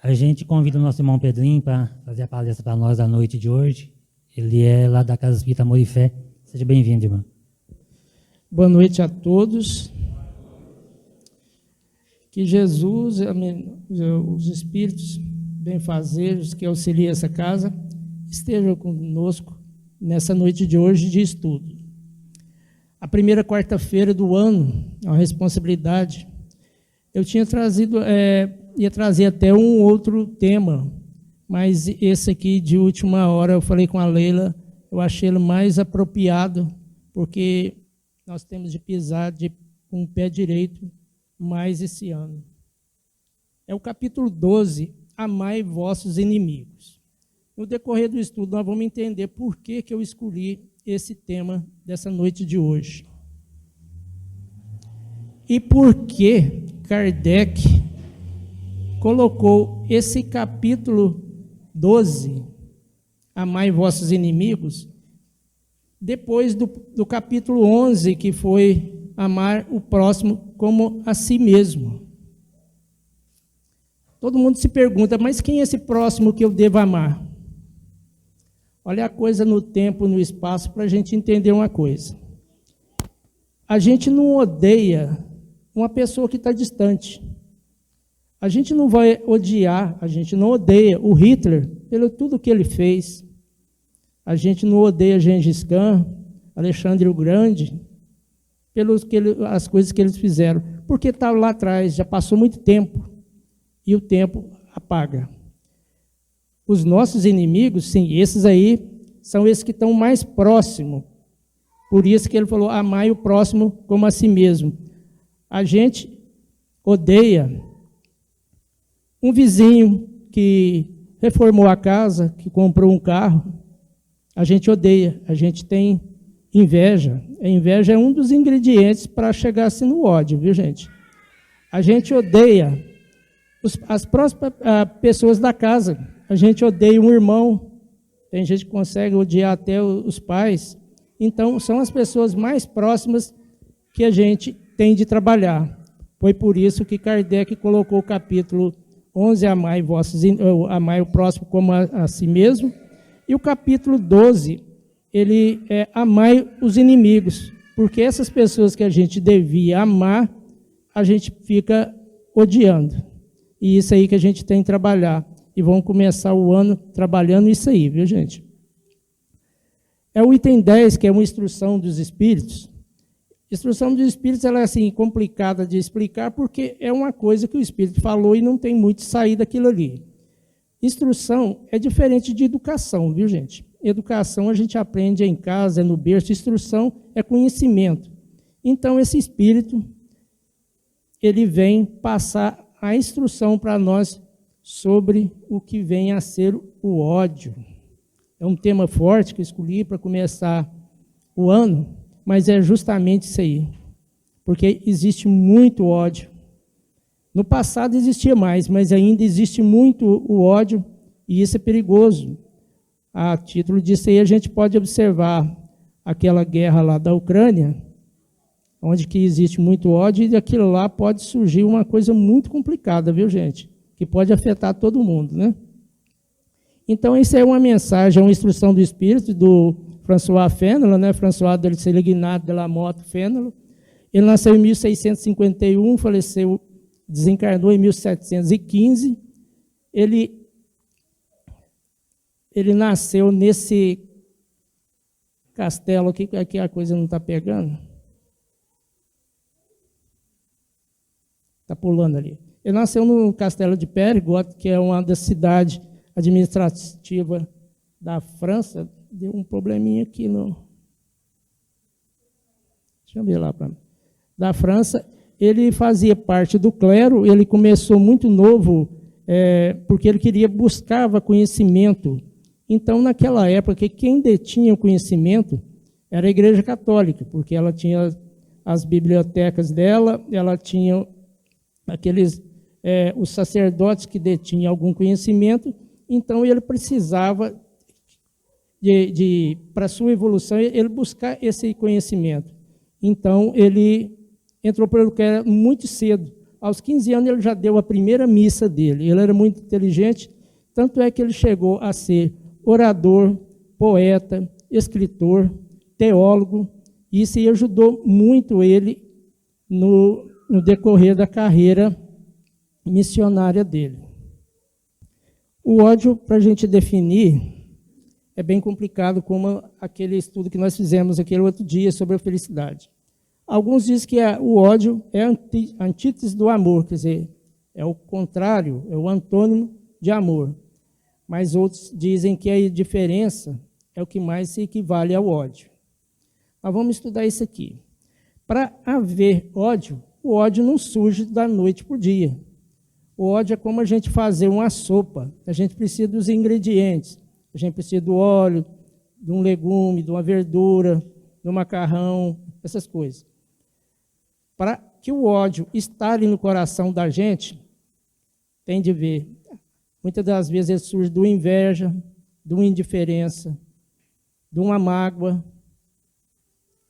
A gente convida o nosso irmão Pedrinho para fazer a palestra para nós à noite de hoje. Ele é lá da Casa Espírita Amor e Fé. Seja bem-vindo, irmão. Boa noite a todos. Que Jesus, os Espíritos benfazejos que auxiliam essa casa, estejam conosco nessa noite de hoje de estudo. A primeira quarta-feira do ano, é uma responsabilidade. Eu tinha trazido, ia trazer até um outro tema, mas esse aqui de última hora eu falei com a Leila, eu achei ele mais apropriado, porque nós temos de pisar com o pé direito mais esse ano. É o capítulo 12, Amai vossos inimigos. No decorrer do estudo, nós vamos entender por que eu escolhi esse tema dessa noite de hoje. E por que Kardec colocou esse capítulo 12, Amai vossos inimigos, depois do capítulo 11, que foi amar o próximo como a si mesmo. Todo mundo se pergunta, mas quem é esse próximo que eu devo amar? Olha a coisa no tempo, no espaço, para a gente entender uma coisa. A gente não odeia uma pessoa que está distante. A gente não vai odiar, a gente não odeia o Hitler pelo tudo que ele fez. A gente não odeia Gengis Khan, Alexandre o Grande, as coisas que eles fizeram, porque estava lá atrás, já passou muito tempo, e o tempo apaga. Os nossos inimigos, sim, esses aí, são esses que estão mais próximos. Por isso que ele falou, amai o próximo como a si mesmo. A gente odeia um vizinho que reformou a casa, que comprou um carro, a gente odeia, a gente tem inveja. A inveja é um dos ingredientes para chegar assim no ódio, viu, gente? A gente odeia as próximas pessoas da casa. A gente odeia um irmão. Tem gente que consegue odiar até os pais. Então, são as pessoas mais próximas que a gente tem de trabalhar. Foi por isso que Kardec colocou o capítulo 11, amai o próximo como a si mesmo. E o capítulo 12, ele é amai os inimigos, porque essas pessoas que a gente devia amar, a gente fica odiando. E isso aí que a gente tem que trabalhar. E vamos começar o ano trabalhando isso aí, viu, gente? É o item 10, que é uma instrução dos espíritos. Instrução dos espíritos, ela é assim, complicada de explicar, porque é uma coisa que o espírito falou e não tem muito sair daquilo ali. Instrução é diferente de educação, viu, gente? Educação a gente aprende em casa, é no berço. Instrução é conhecimento. Então, esse espírito, ele vem passar a instrução para nós sobre o que vem a ser o ódio. É um tema forte que eu escolhi para começar o ano, mas é justamente isso aí. Porque existe muito ódio. No passado existia mais, mas ainda existe muito o ódio, e isso é perigoso. A título disso aí, a gente pode observar aquela guerra lá da Ucrânia, onde que existe muito ódio, e daquilo lá pode surgir uma coisa muito complicada, viu, gente? Que pode afetar todo mundo, né? Então, isso é uma mensagem, uma instrução do Espírito, do François Fénelon, né? François de Selignat de la Motte Fénelon. Ele nasceu em 1651, faleceu, desencarnou em 1715. Ele nasceu nesse castelo aqui, aqui a coisa não está pegando. Está pulando ali. Ele nasceu no castelo de Périgord, que é uma das cidades administrativas da França. Deu um probleminha aqui no... Deixa eu ver lá para mim. Da França. Ele fazia parte do clero, ele começou muito novo, porque ele buscava conhecimento. Então, naquela época, quem detinha o conhecimento era a Igreja Católica, porque ela tinha as bibliotecas dela, ela tinha os sacerdotes que detinham algum conhecimento, então ele precisava, para sua evolução, ele buscar esse conhecimento. Então, ele entrou pelo clero muito cedo. aos 15 anos ele já deu a primeira missa dele. Ele era muito inteligente, tanto é que ele chegou a ser orador, poeta, escritor, teólogo, e isso ajudou muito ele no decorrer da carreira missionária dele. O ódio, para a gente definir, é bem complicado, como aquele estudo que nós fizemos aquele outro dia sobre a felicidade. Alguns dizem que o ódio é a antítese do amor, quer dizer, é o contrário, é o antônimo de amor. Mas outros dizem que a diferença é o que mais se equivale ao ódio. Nós vamos estudar isso aqui. Para haver ódio, o ódio não surge da noite para o dia. O ódio é como a gente fazer uma sopa. A gente precisa dos ingredientes. A gente precisa do óleo, de um legume, de uma verdura, do macarrão, essas coisas. Para que o ódio estale no coração da gente, tem de ver. Muitas das vezes ele surge de uma inveja, de uma indiferença, de uma mágoa,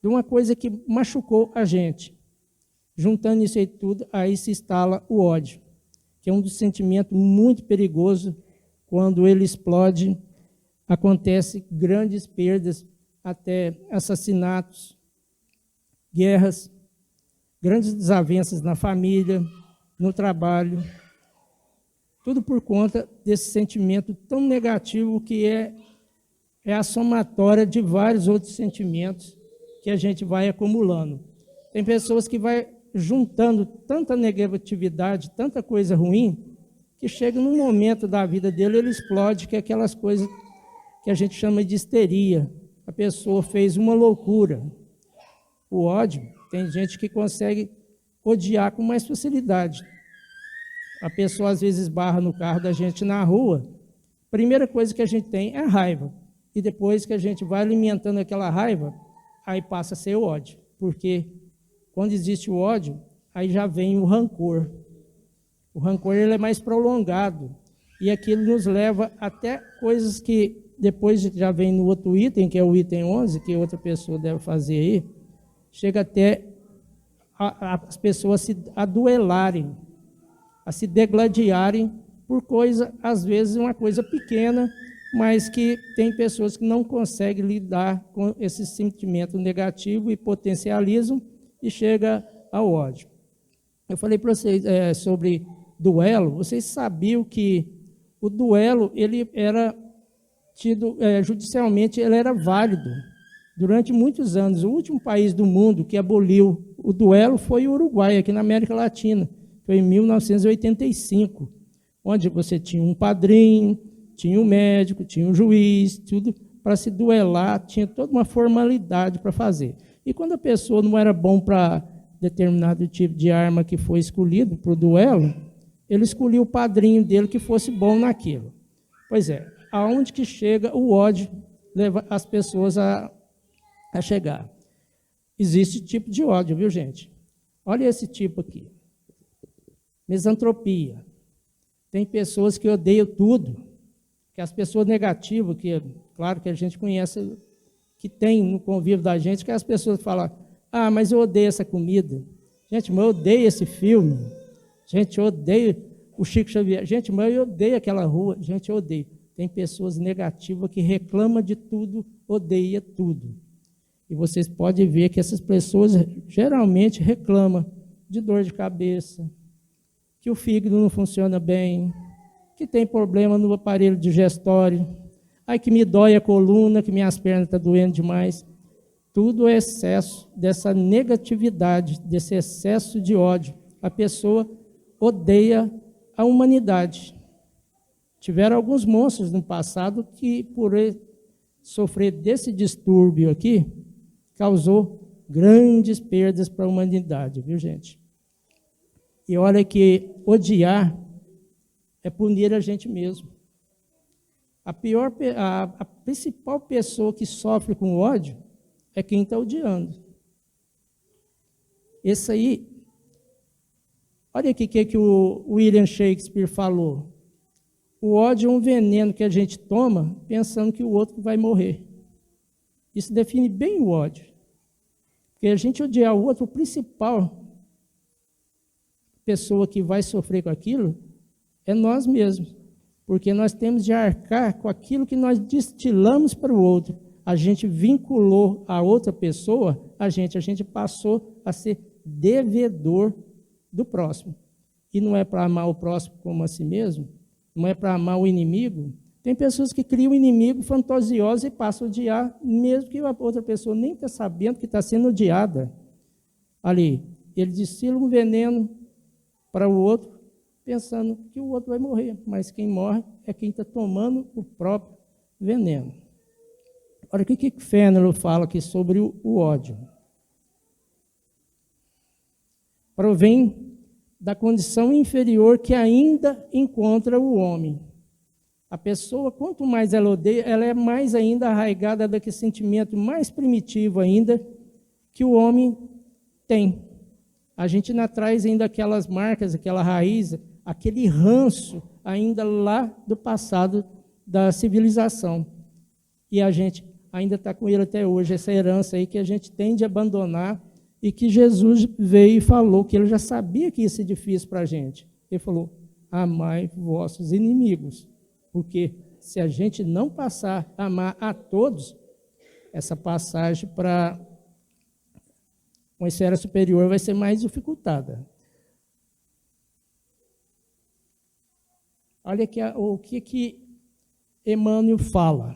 de uma coisa que machucou a gente. Juntando isso aí tudo, aí se instala o ódio, que é um dos sentimentos muito perigosos. Quando ele explode, acontecem grandes perdas, até assassinatos, guerras, grandes desavenças na família, no trabalho. Tudo por conta desse sentimento tão negativo que é a somatória de vários outros sentimentos que a gente vai acumulando. Tem pessoas que vai juntando tanta negatividade, tanta coisa ruim, que chega num momento da vida dele, ele explode, que é aquelas coisas que a gente chama de histeria. A pessoa fez uma loucura. O ódio, tem gente que consegue odiar com mais facilidade. A pessoa às vezes esbarra no carro da gente na rua, a primeira coisa que a gente tem é raiva. E depois que a gente vai alimentando aquela raiva, aí passa a ser o ódio. Porque quando existe o ódio, aí já vem o rancor. O rancor ele é mais prolongado. E aquilo nos leva até coisas que depois já vem no outro item, que é o item 11, que outra pessoa deve fazer aí, chega até as pessoas se aduelarem, a se degladiarem por coisa, às vezes uma coisa pequena, mas que tem pessoas que não conseguem lidar com esse sentimento negativo e potencializam e chega ao ódio. Eu falei para vocês sobre duelo. Vocês sabiam que o duelo ele era tido judicialmente, ele era válido durante muitos anos. O último país do mundo que aboliu o duelo foi o Uruguai, aqui na América Latina. Foi em 1985, onde você tinha um padrinho, tinha um médico, tinha um juiz, tudo para se duelar, tinha toda uma formalidade para fazer. E quando a pessoa não era bom para determinado tipo de arma que foi escolhido para o duelo, ele escolhia o padrinho dele que fosse bom naquilo. Pois é, aonde que chega o ódio leva as pessoas a chegar. Existe tipo de ódio, viu, gente? Olha esse tipo aqui. Misantropia. Tem pessoas que odeiam tudo, que as pessoas negativas, que claro que a gente conhece, que tem no convívio da gente, que as pessoas falam, mas eu odeio essa comida. Gente, mas eu odeio esse filme. Gente, eu odeio o Chico Xavier. Gente, mas eu odeio aquela rua. Gente, eu odeio. Tem pessoas negativas que reclamam de tudo, odeia tudo. E vocês podem ver que essas pessoas geralmente reclamam de dor de cabeça, que o fígado não funciona bem, que tem problema no aparelho digestório, que me dói a coluna, que minhas pernas estão doendo demais. Tudo é excesso dessa negatividade, desse excesso de ódio. A pessoa odeia a humanidade. Tiveram alguns monstros no passado que, por sofrer desse distúrbio aqui, causou grandes perdas para a humanidade, viu, gente? E olha que odiar é punir a gente mesmo. A principal pessoa que sofre com ódio é quem está odiando. Esse aí, olha aqui o que o William Shakespeare falou. O ódio é um veneno que a gente toma pensando que o outro vai morrer. Isso define bem o ódio. Porque a gente odiar o outro, o principal pessoa que vai sofrer com aquilo é nós mesmos, porque nós temos de arcar com aquilo que nós destilamos para o outro. A gente vinculou a outra pessoa, a gente passou a ser devedor do próximo. E não é para amar o próximo como a si mesmo, não é para amar o inimigo. Tem pessoas que criam um inimigo fantasioso e passam a odiar, mesmo que a outra pessoa nem está sabendo que está sendo odiada. Ali, ele destila um veneno para o outro, pensando que o outro vai morrer, mas quem morre é quem está tomando o próprio veneno. Olha o que Fenelon fala aqui sobre o ódio. Provém da condição inferior que ainda encontra o homem. A pessoa, quanto mais ela odeia, ela é mais ainda arraigada daquele sentimento mais primitivo ainda que o homem tem. A gente ainda traz ainda aquelas marcas, aquela raiz, aquele ranço ainda lá do passado da civilização. E a gente ainda está com ele até hoje, essa herança aí que a gente tem de abandonar e que Jesus veio e falou que ele já sabia que ia ser difícil para a gente. Ele falou, amai vossos inimigos. Porque se a gente não passar a amar a todos, essa passagem para uma esfera superior vai ser mais dificultada. Olha aqui o que Emmanuel fala.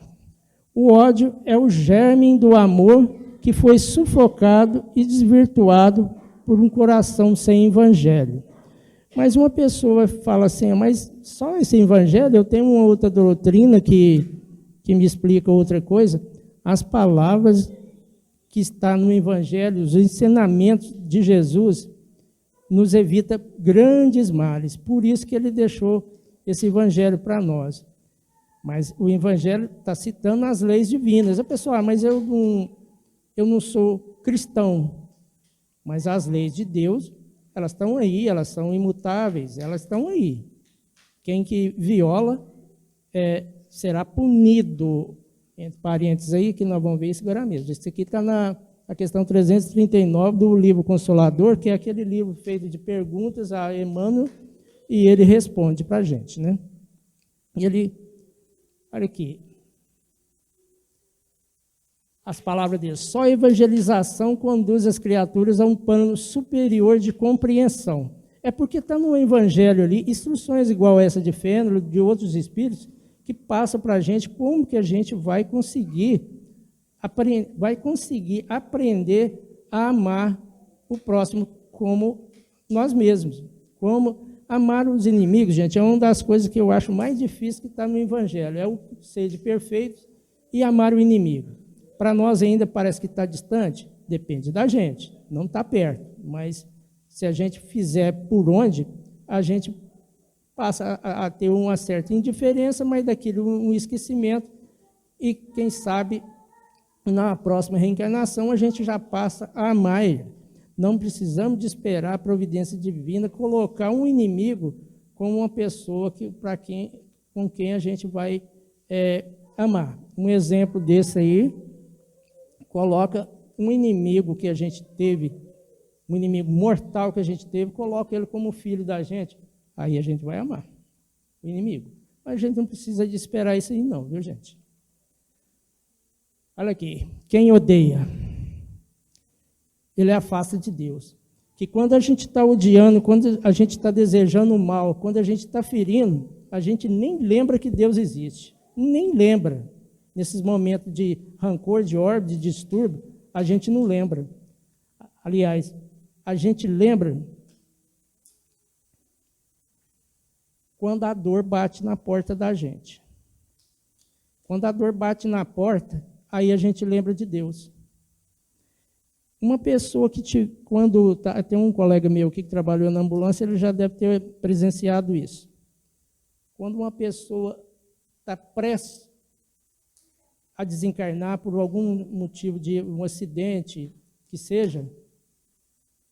O ódio é o germe do amor que foi sufocado e desvirtuado por um coração sem evangelho. Mas uma pessoa fala assim, mas só esse evangelho, eu tenho uma outra doutrina que me explica outra coisa. As palavras que estão no evangelho, os ensinamentos de Jesus, nos evita grandes males. Por isso que ele deixou esse evangelho para nós. Mas o evangelho está citando as leis divinas. A pessoa, mas eu não sou cristão. Mas as leis de Deus, elas estão aí, elas são imutáveis, elas estão aí. Quem que viola será punido, entre parênteses aí, que nós vamos ver isso agora mesmo. Isso aqui está na questão 339 do livro Consolador, que é aquele livro feito de perguntas a Emmanuel, e ele responde para a gente, né? E ele, olha aqui, as palavras dele, só a evangelização conduz as criaturas a um plano superior de compreensão. É porque está no evangelho ali, instruções igual essa de Fenelon, de outros espíritos, que passam para a gente como que a gente vai conseguir aprender a amar o próximo como nós mesmos. Como amar os inimigos, gente, é uma das coisas que eu acho mais difícil que está no evangelho, é o ser de perfeitos e amar o inimigo. Para nós ainda parece que está distante, depende da gente, não está perto, mas se a gente fizer por onde, a gente passa a ter uma certa indiferença, mas daquilo um esquecimento, e quem sabe na próxima reencarnação a gente já passa a amar ele. Não precisamos de esperar a providência divina colocar um inimigo como uma pessoa com quem a gente vai amar. Um exemplo desse aí, coloca um inimigo que a gente teve, um inimigo mortal que a gente teve, coloca ele como filho da gente, aí a gente vai amar o inimigo. Mas a gente não precisa de esperar isso aí não, viu, gente? Olha aqui, quem odeia, ele afasta de Deus. Que quando a gente está odiando, quando a gente está desejando o mal, quando a gente está ferindo, a gente nem lembra que Deus existe, nem lembra. Nesses momentos de rancor, de ódio, de distúrbio, a gente não lembra. Aliás, a gente lembra quando a dor bate na porta da gente. Quando a dor bate na porta, aí a gente lembra de Deus. Uma pessoa tem um colega meu que trabalhou na ambulância, ele já deve ter presenciado isso. Quando uma pessoa está prestes a desencarnar por algum motivo de um acidente, que seja,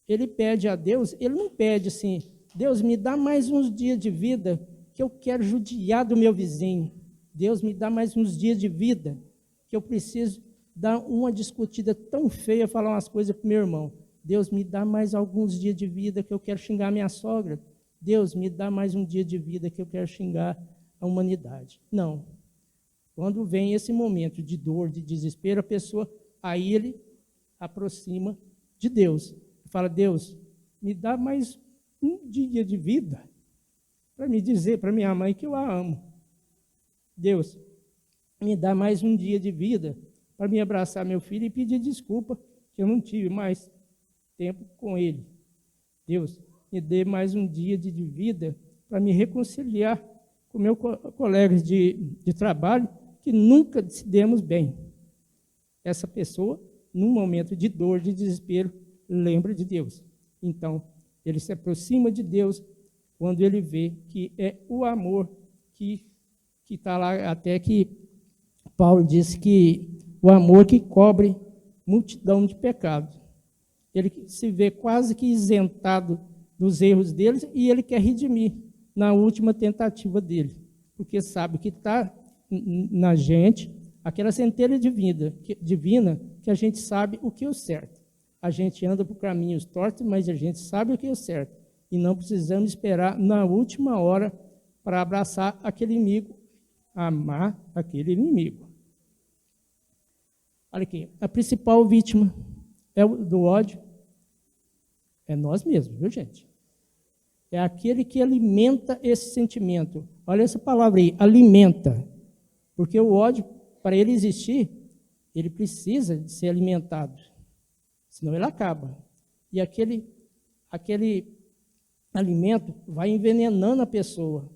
ele pede a Deus, ele não pede assim, Deus, me dá mais uns dias de vida, que eu quero judiar do meu vizinho. Deus, me dá mais uns dias de vida, que eu preciso dar uma discutida tão feia, falar umas coisas para o meu irmão. Deus, me dá mais alguns dias de vida que eu quero xingar minha sogra. Deus, me dá mais um dia de vida que eu quero xingar a humanidade. Não. Quando vem esse momento de dor, de desespero, a pessoa, aí ele aproxima de Deus. Fala, Deus, me dá mais um dia de vida para me dizer para minha mãe que eu a amo. Deus, me dá mais um dia de vida para me abraçar meu filho e pedir desculpa que eu não tive mais tempo com ele. Deus, me dê mais um dia de vida para me reconciliar com meus colegas de trabalho que nunca se demos bem. Essa pessoa, num momento de dor, de desespero, lembra de Deus. Então, ele se aproxima de Deus quando ele vê que é o amor que está lá, até que Paulo disse que o amor que cobre multidão de pecados. Ele se vê quase que isentado dos erros deles e ele quer redimir na última tentativa dele, porque sabe que está na gente aquela centelha divina que a gente sabe o que é o certo. A gente anda por caminhos tortos, mas a gente sabe o que é o certo. E não precisamos esperar na última hora para abraçar aquele inimigo, amar aquele inimigo. Olha aqui, a principal vítima do ódio é nós mesmos, viu, gente? É aquele que alimenta esse sentimento. Olha essa palavra aí, alimenta. Porque o ódio, para ele existir, ele precisa de ser alimentado. Senão ele acaba. E aquele alimento vai envenenando a pessoa.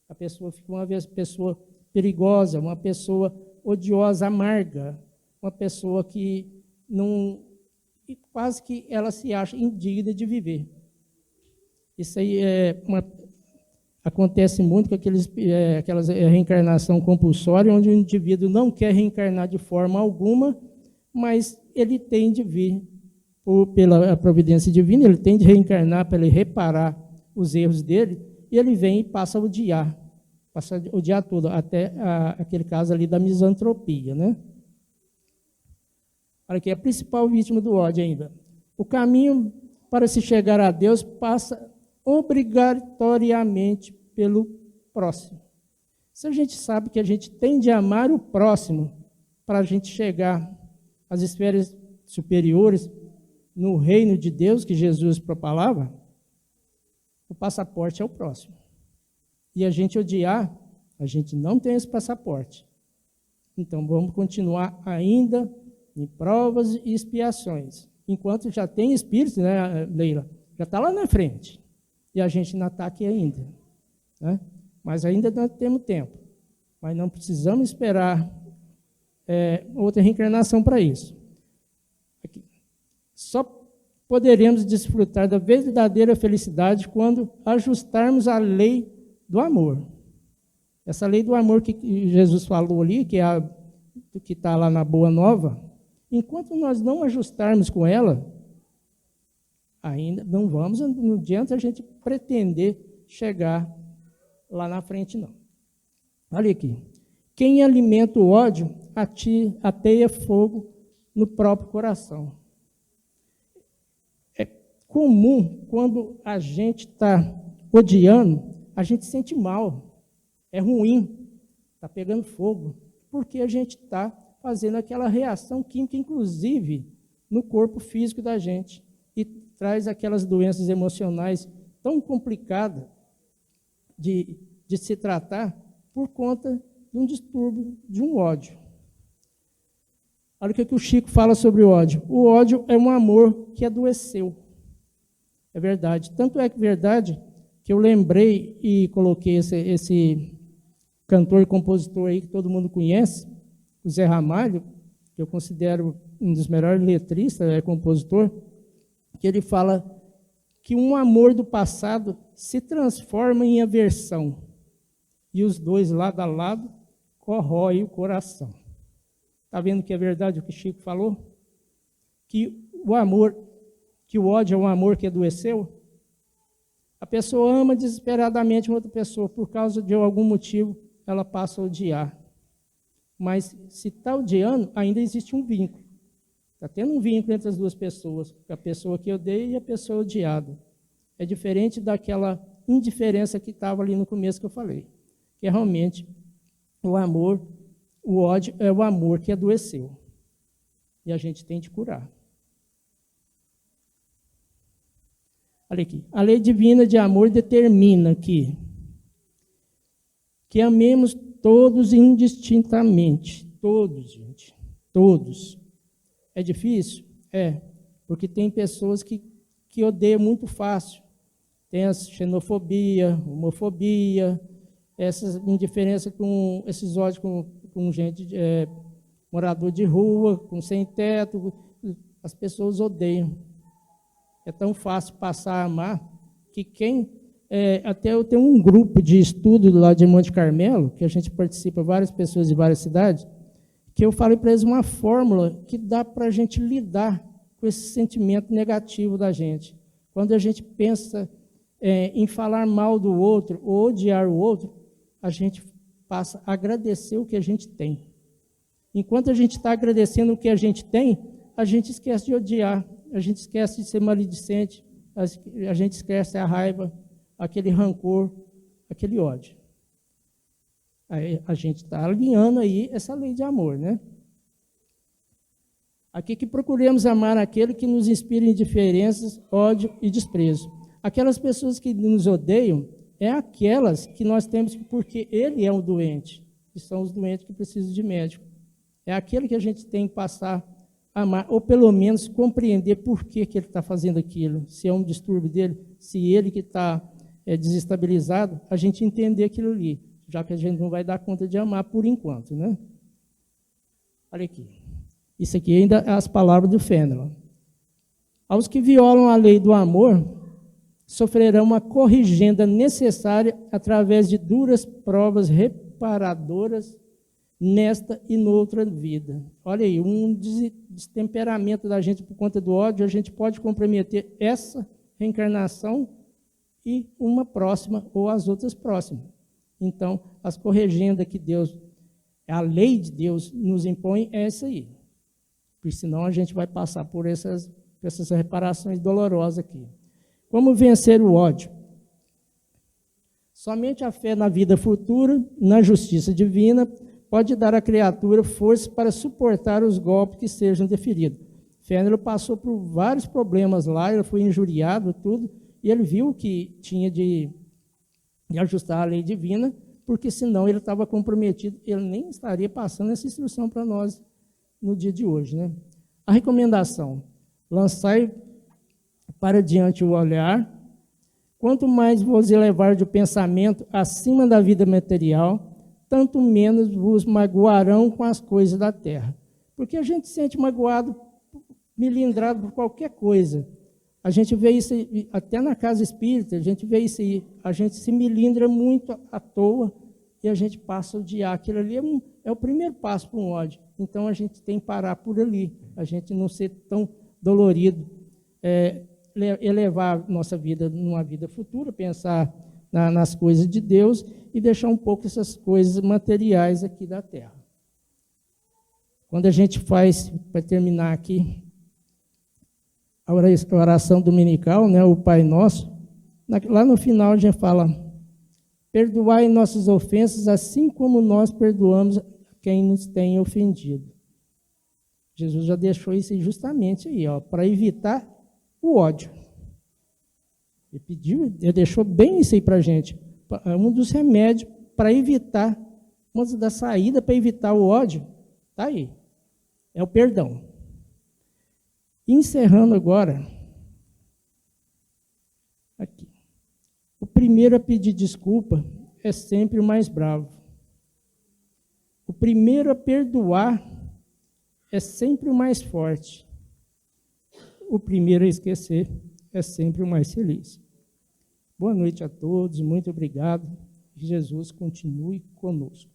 A pessoa fica uma pessoa perigosa, uma pessoa odiosa, amarga, uma pessoa que não, quase que ela se acha indigna de viver. Isso aí acontece muito com aquelas reencarnação compulsória, onde o indivíduo não quer reencarnar de forma alguma, mas ele tem de vir, pela providência divina, ele tem de reencarnar para ele reparar os erros dele, e ele vem e passa a odiar tudo, até aquele caso ali da misantropia, né? Olha aqui, a principal vítima do ódio ainda. O caminho para se chegar a Deus passa obrigatoriamente pelo próximo. Se a gente sabe que a gente tem de amar o próximo para a gente chegar às esferas superiores no reino de Deus que Jesus propalava, o passaporte é o próximo. E a gente odiar, a gente não tem esse passaporte. Então vamos continuar ainda em provas e expiações. Enquanto já tem espírito, né, Leila? Já está lá na frente. E a gente não está aqui ainda. Né? Mas ainda não temos tempo. Mas não precisamos esperar outra reencarnação para isso. Aqui. Só poderemos desfrutar da verdadeira felicidade quando ajustarmos a lei do amor. Essa lei do amor que Jesus falou ali, que está lá na Boa Nova, enquanto nós não ajustarmos com ela, ainda não adianta a gente pretender chegar lá na frente, não. Olha aqui. Quem alimenta o ódio ateia fogo no próprio coração. É comum, quando a gente está odiando, a gente sente mal. É ruim. Está pegando fogo. Porque a gente está fazendo aquela reação química, inclusive, no corpo físico da gente. E traz aquelas doenças emocionais tão complicadas de se tratar por conta de um distúrbio, de um ódio. Olha o que o Chico fala sobre o ódio. O ódio é um amor que adoeceu. É verdade. Tanto é que verdade que eu lembrei e coloquei esse cantor e compositor aí que todo mundo conhece, o Zé Ramalho, que eu considero um dos melhores letristas, compositor, que ele fala que um amor do passado se transforma em aversão e os dois lado a lado corroem o coração. Está vendo que é verdade o que Chico falou? Que o ódio é um amor que adoeceu? A pessoa ama desesperadamente uma outra pessoa, por causa de algum motivo ela passa a odiar. Mas se está odiando, ainda existe um vínculo. Está tendo um vínculo entre as duas pessoas, a pessoa que odeia e a pessoa odiada. É diferente daquela indiferença que estava ali no começo que eu falei, que é realmente o amor, o ódio é o amor que adoeceu. E a gente tem de curar. Olha aqui. A lei divina de amor determina que amemos todos indistintamente. Todos, gente. Todos. É difícil? É. Porque tem pessoas que odeiam muito fácil. Tem a xenofobia, homofobia, essas indiferenças com esses ódios com gente, morador de rua, com sem teto. As pessoas odeiam. É tão fácil passar a amar que até eu tenho um grupo de estudo lá de Monte Carmelo, que a gente participa, várias pessoas de várias cidades, que eu falei para eles uma fórmula que dá para a gente lidar com esse sentimento negativo da gente. Quando a gente pensa em falar mal do outro ou odiar o outro, a gente passa a agradecer o que a gente tem. Enquanto a gente está agradecendo o que a gente tem, a gente esquece de odiar, a gente esquece de ser maledicente, a gente esquece a raiva, aquele rancor, aquele ódio. Aí a gente está alinhando aí essa lei de amor, né? Aqui que procuremos amar aquele que nos inspira indiferenças, ódio e desprezo. Aquelas pessoas que nos odeiam é aquelas que nós temos porque ele é um doente, que são os doentes que precisam de médico. É aquele que a gente tem que passar a amar, ou pelo menos compreender por que ele está fazendo aquilo, se é um distúrbio dele, se ele que está desestabilizado, a gente entender aquilo ali, já que a gente não vai dar conta de amar por enquanto, né? Olha aqui. Isso aqui ainda é as palavras do Fenelon. Aos que violam a lei do amor, sofrerão uma corrigenda necessária através de duras provas reparadoras nesta e noutra vida. Olha aí, um destemperamento da gente por conta do ódio, a gente pode comprometer essa reencarnação e uma próxima ou as outras próximas. Então, as corrigendas que Deus, a lei de Deus nos impõe é essa aí. Porque senão a gente vai passar por essas reparações dolorosas aqui. Como vencer o ódio? Somente a fé na vida futura, na justiça divina, pode dar à criatura força para suportar os golpes que sejam deferidos. Fenelon passou por vários problemas lá, ele foi injuriado, tudo, e ele viu que tinha de ajustar a lei divina, porque senão ele estava comprometido, ele nem estaria passando essa instrução para nós no dia de hoje, né? A recomendação: lançai para diante o olhar, quanto mais vos elevar de pensamento acima da vida material, tanto menos vos magoarão com as coisas da terra. Porque a gente se sente magoado, melindrado por qualquer coisa. A gente vê isso até na casa espírita, a gente vê isso aí, a gente se melindra muito à toa e a gente passa a odiar. Aquilo ali é o primeiro passo para um ódio. Então a gente tem que parar por ali, a gente não ser tão dolorido, elevar nossa vida numa vida futura, pensar nas coisas de Deus e deixar um pouco essas coisas materiais aqui da terra. Quando a gente faz, para terminar aqui, a oração dominical, né, o Pai Nosso, lá no final a gente fala: perdoai nossas ofensas, assim como nós perdoamos quem nos tem ofendido. Jesus já deixou isso justamente aí, para evitar o ódio. Ele deixou bem isso aí para a gente. Um dos remédios para evitar, uma das saídas para evitar o ódio, está aí. É o perdão. Encerrando agora, aqui. O primeiro a pedir desculpa é sempre o mais bravo. O primeiro a perdoar é sempre o mais forte. O primeiro a esquecer é sempre o mais feliz. Boa noite a todos, muito obrigado. Que Jesus continue conosco.